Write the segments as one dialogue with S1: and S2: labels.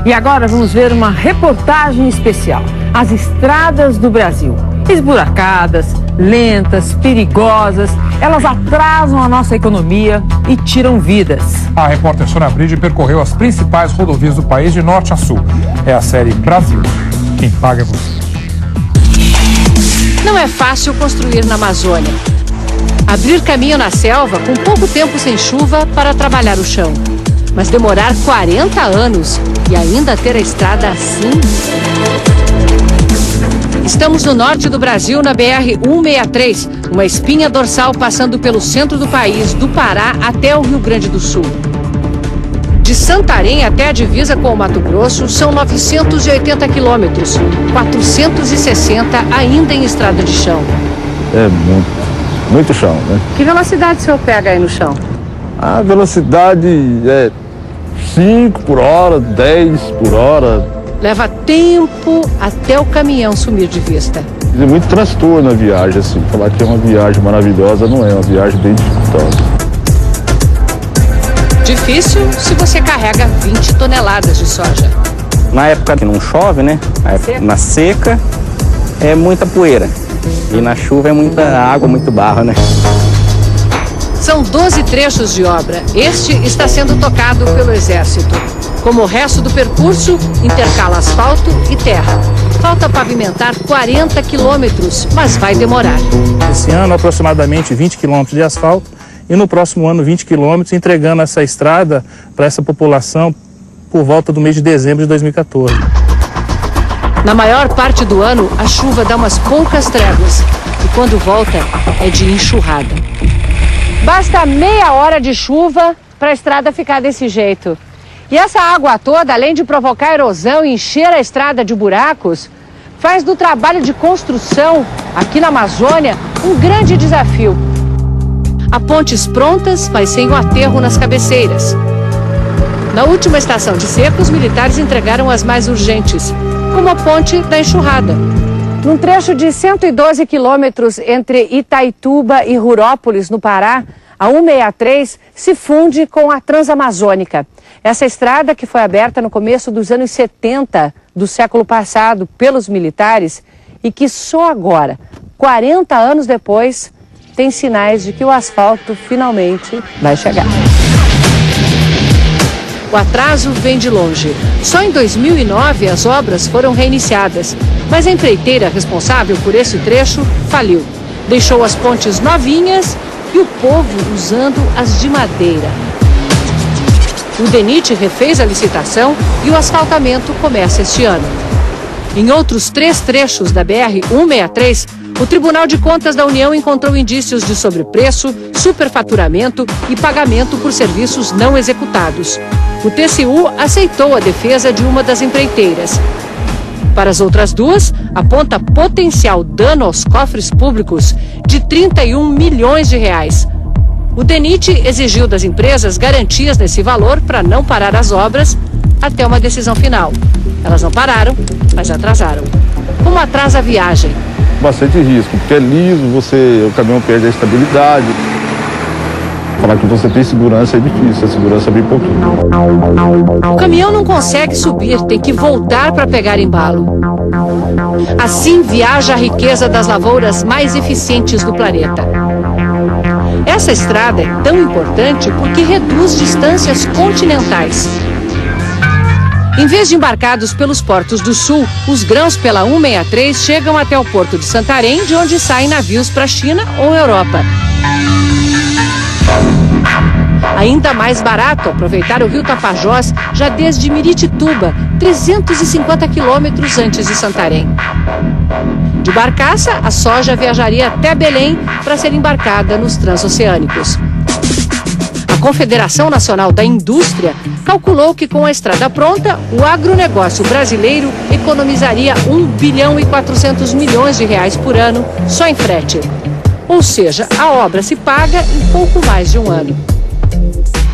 S1: E agora vamos ver uma reportagem especial. As estradas do Brasil. Esburacadas, lentas, perigosas, elas atrasam a nossa economia e tiram vidas.
S2: A repórter Sônia Bride percorreu as principais rodovias do país de norte a sul. É a série Brasil. Quem paga é você.
S3: Não é fácil construir na Amazônia. Abrir caminho na selva com pouco tempo sem chuva para trabalhar o chão. Mas demorar 40 anos e ainda ter a estrada assim? Estamos no norte do Brasil, na BR-163, uma espinha dorsal passando pelo centro do país, do Pará até o Rio Grande do Sul. De Santarém até a divisa com o Mato Grosso são 980 quilômetros, 460 ainda em estrada de chão.
S4: É muito chão, né?
S3: Que velocidade o senhor pega aí no chão?
S4: A velocidade é 5 por hora, 10 por hora.
S3: Leva tempo até o caminhão sumir de vista.
S4: Tem muito transtorno na viagem, assim. Falar que é uma viagem maravilhosa não é, uma viagem bem dificultosa.
S3: Difícil se você carrega 20 toneladas de soja.
S5: Na época que não chove, né? Na seca é muita poeira. E na chuva é muita água, muito barro, né?
S3: São 12 trechos de obra. Este está sendo tocado pelo Exército. Como o resto do percurso, intercala asfalto e terra. Falta pavimentar 40 quilômetros, mas vai demorar.
S6: Esse ano, aproximadamente 20 quilômetros de asfalto e no próximo ano 20 quilômetros, entregando essa estrada para essa população por volta do mês de dezembro de 2014.
S3: Na maior parte do ano, a chuva dá umas poucas tréguas e quando volta é de enxurrada. Basta meia hora de chuva para a estrada ficar desse jeito. E essa água toda, além de provocar erosão e encher a estrada de buracos, faz do trabalho de construção aqui na Amazônia um grande desafio. Há pontes prontas, mas sem o aterro nas cabeceiras. Na última estação de seca, os militares entregaram as mais urgentes, como a ponte da enxurrada. Num trecho de 112 quilômetros entre Itaituba e Rurópolis, no Pará, a 163 se funde com a Transamazônica. Essa estrada, que foi aberta no começo dos anos 70 do século passado pelos militares e que só agora, 40 anos depois, tem sinais de que o asfalto finalmente vai chegar. O atraso vem de longe. Só em 2009 as obras foram reiniciadas, mas a empreiteira responsável por esse trecho faliu. Deixou as pontes novinhas e o povo usando as de madeira. O DENIT refez a licitação e o asfaltamento começa este ano. Em outros 3 trechos da BR-163, o Tribunal de Contas da União encontrou indícios de sobrepreço, superfaturamento e pagamento por serviços não executados. O TCU aceitou a defesa de uma das empreiteiras. Para as outras 2, aponta potencial dano aos cofres públicos de 31 milhões de reais. O DENIT exigiu das empresas garantias nesse valor para não parar as obras até uma decisão final. Elas não pararam, mas atrasaram. Como atrasa a viagem?
S4: Bastante risco, porque é liso, o caminhão perde a estabilidade. Falar que você tem segurança é difícil, a segurança é bem pouquinho.
S3: O caminhão não consegue subir, tem que voltar para pegar embalo. Assim viaja a riqueza das lavouras mais eficientes do planeta. Essa estrada é tão importante porque reduz distâncias continentais. Em vez de embarcados pelos portos do sul, os grãos pela 163 chegam até o porto de Santarém, de onde saem navios para a China ou Europa. Ainda mais barato aproveitar o rio Tapajós já desde Miritituba, 350 quilômetros antes de Santarém. De barcaça, a soja viajaria até Belém para ser embarcada nos transoceânicos. A Confederação Nacional da Indústria calculou que com a estrada pronta, o agronegócio brasileiro economizaria 1 bilhão e 400 milhões de reais por ano só em frete. Ou seja, a obra se paga em pouco mais de um ano.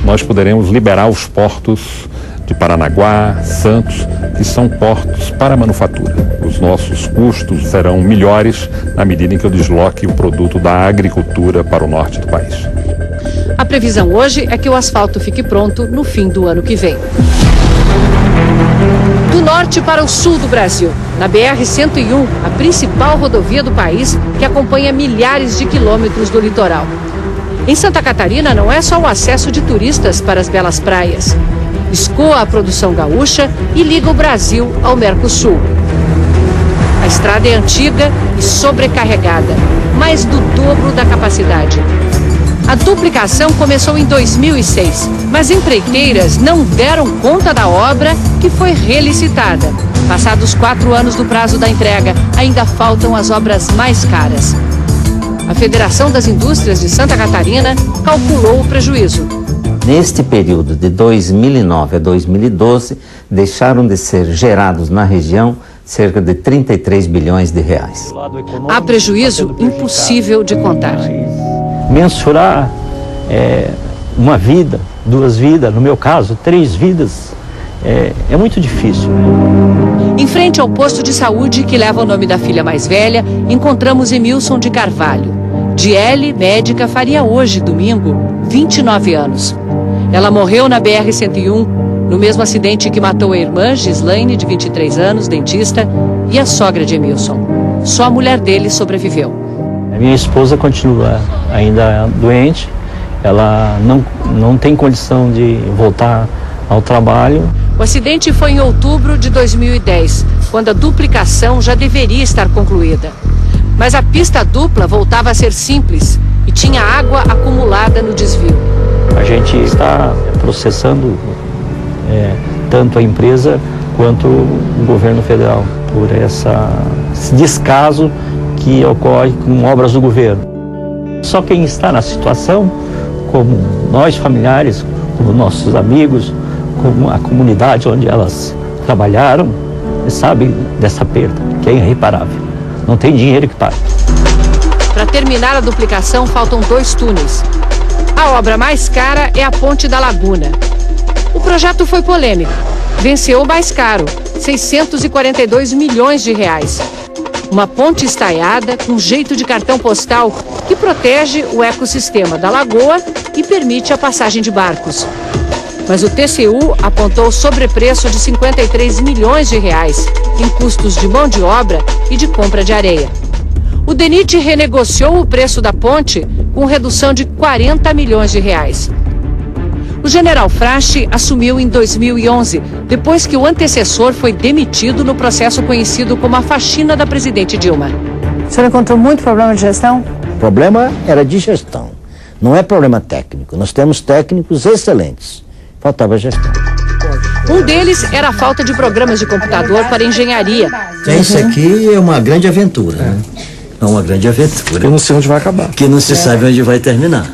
S7: Nós poderemos liberar os portos de Paranaguá, Santos, que são portos para a manufatura. Os nossos custos serão melhores na medida em que eu desloque o produto da agricultura para o norte do país.
S3: A previsão hoje é que o asfalto fique pronto no fim do ano que vem. Parte para o sul do Brasil, na BR-101, a principal rodovia do país que acompanha milhares de quilômetros do litoral. Em Santa Catarina não é só o acesso de turistas para as belas praias. Escoa a produção gaúcha e liga o Brasil ao Mercosul. A estrada é antiga e sobrecarregada, mais do dobro da capacidade. A duplicação começou em 2006, mas empreiteiras não deram conta da obra, que foi relicitada. Passados 4 anos do prazo da entrega, ainda faltam as obras mais caras. A Federação das Indústrias de Santa Catarina calculou o prejuízo.
S8: Neste período de 2009 a 2012, deixaram de ser gerados na região cerca de 33 bilhões de reais.
S3: Há prejuízo impossível de contar.
S9: Mensurar uma vida, 2 vidas, no meu caso, 3 vidas, é muito difícil.
S3: Em frente ao posto de saúde que leva o nome da filha mais velha, encontramos Emilson de Carvalho. Diele, médica, faria hoje, domingo, 29 anos. Ela morreu na BR-101, no mesmo acidente que matou a irmã, Gislaine, de 23 anos, dentista, e a sogra de Emilson. Só a mulher dele sobreviveu.
S9: A minha esposa continua ainda doente, ela não tem condição de voltar ao trabalho.
S3: O acidente foi em outubro de 2010, quando a duplicação já deveria estar concluída. Mas a pista dupla voltava a ser simples e tinha água acumulada no desvio.
S9: A gente está processando tanto a empresa quanto o governo federal por esse descaso que ocorre com obras do governo. Só quem está na situação, como nós familiares, como nossos amigos, como a comunidade onde elas trabalharam, sabe dessa perda, que é irreparável. Não tem dinheiro que pague.
S3: Para terminar a duplicação, faltam 2 túneis. A obra mais cara é a Ponte da Laguna. O projeto foi polêmico. Venceu o mais caro, 642 milhões de reais. Uma ponte estaiada com jeito de cartão postal que protege o ecossistema da lagoa e permite a passagem de barcos. Mas o TCU apontou sobrepreço de 53 milhões de reais em custos de mão de obra e de compra de areia. O DENIT renegociou o preço da ponte com redução de 40 milhões de reais. O general Frache assumiu em 2011, depois que o antecessor foi demitido no processo conhecido como a faxina da presidente Dilma.
S10: O senhor encontrou muito problema de gestão?
S11: O problema era de gestão, não é problema técnico. Nós temos técnicos excelentes, faltava gestão.
S3: Um deles era a falta de programas de computador para engenharia.
S11: Isso aqui é uma grande aventura, né? É uma grande aventura.
S4: Eu não sei onde vai acabar.
S11: Que não se sabe onde vai terminar.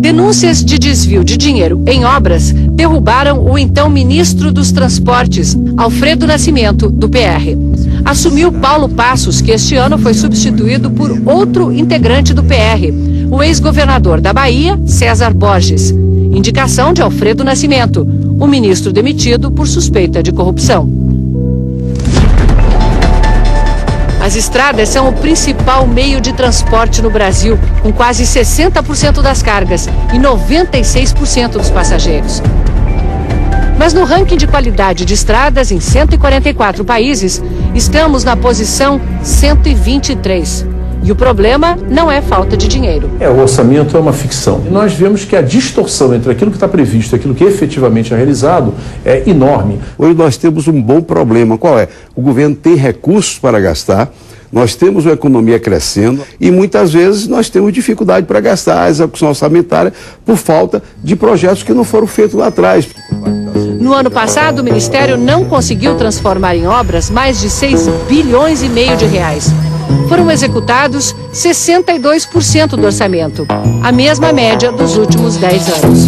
S3: Denúncias de desvio de dinheiro em obras derrubaram o então ministro dos Transportes, Alfredo Nascimento, do PR. Assumiu Paulo Passos, que este ano foi substituído por outro integrante do PR, o ex-governador da Bahia, César Borges. Indicação de Alfredo Nascimento, o ministro demitido por suspeita de corrupção. As estradas são o principal meio de transporte no Brasil, com quase 60% das cargas e 96% dos passageiros. Mas no ranking de qualidade de estradas em 144 países, estamos na posição 123. E o problema não é falta de dinheiro.
S12: O orçamento é uma ficção. E nós vemos que a distorção entre aquilo que está previsto e aquilo que efetivamente é realizado é enorme.
S13: Hoje nós temos um bom problema. Qual é? O governo tem recursos para gastar, nós temos uma economia crescendo e muitas vezes nós temos dificuldade para gastar a execução orçamentária por falta de projetos que não foram feitos lá atrás.
S3: No ano passado, o Ministério não conseguiu transformar em obras mais de 6 bilhões e meio de reais. Foram executados 62% do orçamento, a mesma média dos últimos 10 anos.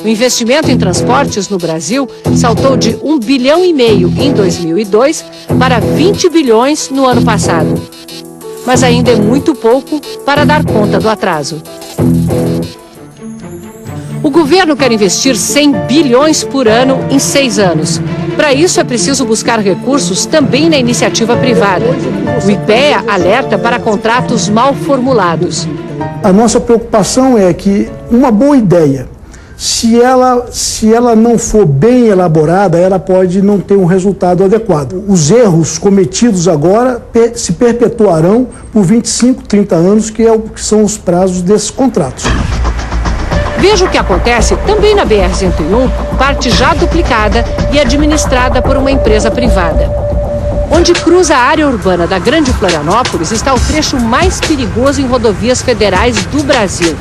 S3: O investimento em transportes no Brasil saltou de 1,5 bilhão em 2002 para 20 bilhões no ano passado. Mas ainda é muito pouco para dar conta do atraso. O governo quer investir 100 bilhões por ano em 6 anos. Para isso é preciso buscar recursos também na iniciativa privada. O IPEA alerta para contratos mal formulados.
S14: A nossa preocupação é que uma boa ideia, se ela não for bem elaborada, ela pode não ter um resultado adequado. Os erros cometidos agora se perpetuarão por 25, 30 anos, que são os prazos desses contratos.
S3: Veja o que acontece também na BR-101, parte já duplicada e administrada por uma empresa privada. Onde cruza a área urbana da Grande Florianópolis está o trecho mais perigoso em rodovias federais do Brasil.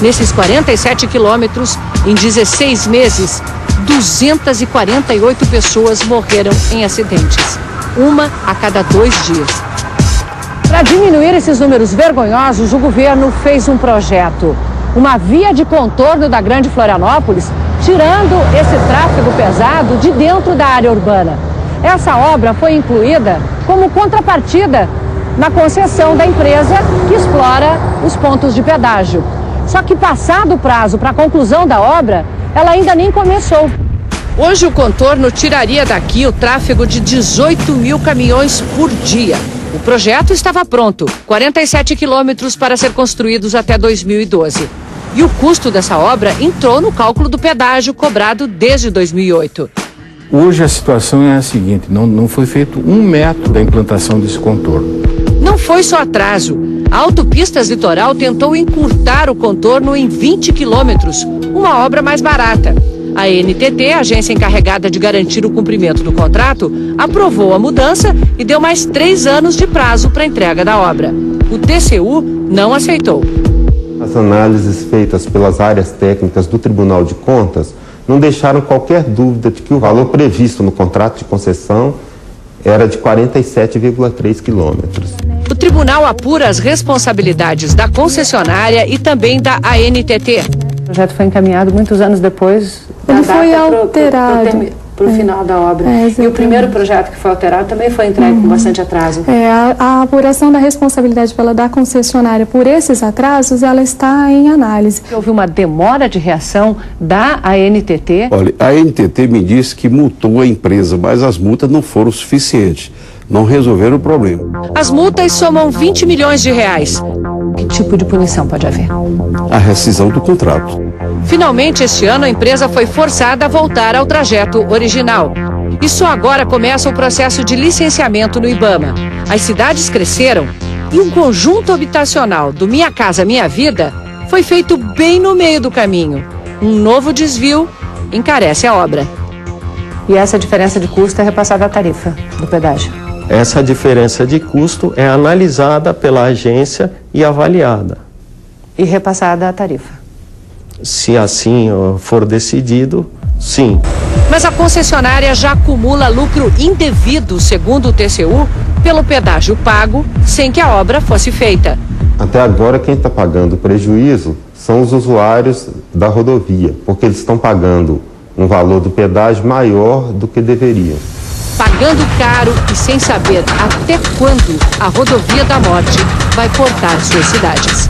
S3: Nesses 47 quilômetros, em 16 meses, 248 pessoas morreram em acidentes. Uma a cada 2 dias. Para diminuir esses números vergonhosos, o governo fez um projeto. Uma via de contorno da Grande Florianópolis, tirando esse tráfego pesado de dentro da área urbana. Essa obra foi incluída como contrapartida na concessão da empresa que explora os pontos de pedágio. Só que passado o prazo para a conclusão da obra, ela ainda nem começou. Hoje o contorno tiraria daqui o tráfego de 18 mil caminhões por dia. O projeto estava pronto, 47 quilômetros para ser construídos até 2012. E o custo dessa obra entrou no cálculo do pedágio cobrado desde 2008.
S15: Hoje a situação é a seguinte, não foi feito 1 metro da implantação desse contorno.
S3: Não foi só atraso. A Autopistas Litoral tentou encurtar o contorno em 20 quilômetros, uma obra mais barata. A ANTT, a agência encarregada de garantir o cumprimento do contrato, aprovou a mudança e deu mais 3 anos de prazo para a entrega da obra. O TCU não aceitou.
S16: As análises feitas pelas áreas técnicas do Tribunal de Contas não deixaram qualquer dúvida de que o valor previsto no contrato de concessão era de 47,3 quilômetros.
S3: O tribunal apura as responsabilidades da concessionária e também da ANTT.
S10: O projeto foi encaminhado muitos anos depois.
S17: Ele foi alterado.
S10: Para o final da obra. E o primeiro projeto que foi alterado também foi entregue com bastante atraso.
S17: A apuração da responsabilidade da concessionária por esses atrasos, ela está em análise.
S3: Houve uma demora de reação da ANTT.
S13: Olha, a ANTT me disse que multou a empresa, mas as multas não foram suficientes. Não resolveram o problema.
S3: As multas somam 20 milhões de reais. Que tipo de punição pode haver?
S13: A rescisão do contrato.
S3: Finalmente, este ano, a empresa foi forçada a voltar ao trajeto original. E só agora começa o processo de licenciamento no IBAMA. As cidades cresceram e um conjunto habitacional do Minha Casa Minha Vida foi feito bem no meio do caminho. Um novo desvio encarece a obra.
S10: E essa diferença de custo é repassada à tarifa do pedágio?
S18: Essa diferença de custo é analisada pela agência e avaliada.
S10: E repassada à tarifa?
S18: Se assim for decidido, sim.
S3: Mas a concessionária já acumula lucro indevido, segundo o TCU, pelo pedágio pago sem que a obra fosse feita.
S16: Até agora, quem está pagando o prejuízo são os usuários da rodovia, porque eles estão pagando um valor do pedágio maior do que deveriam.
S3: Pagando caro e sem saber até quando a rodovia da morte vai cortar suas cidades.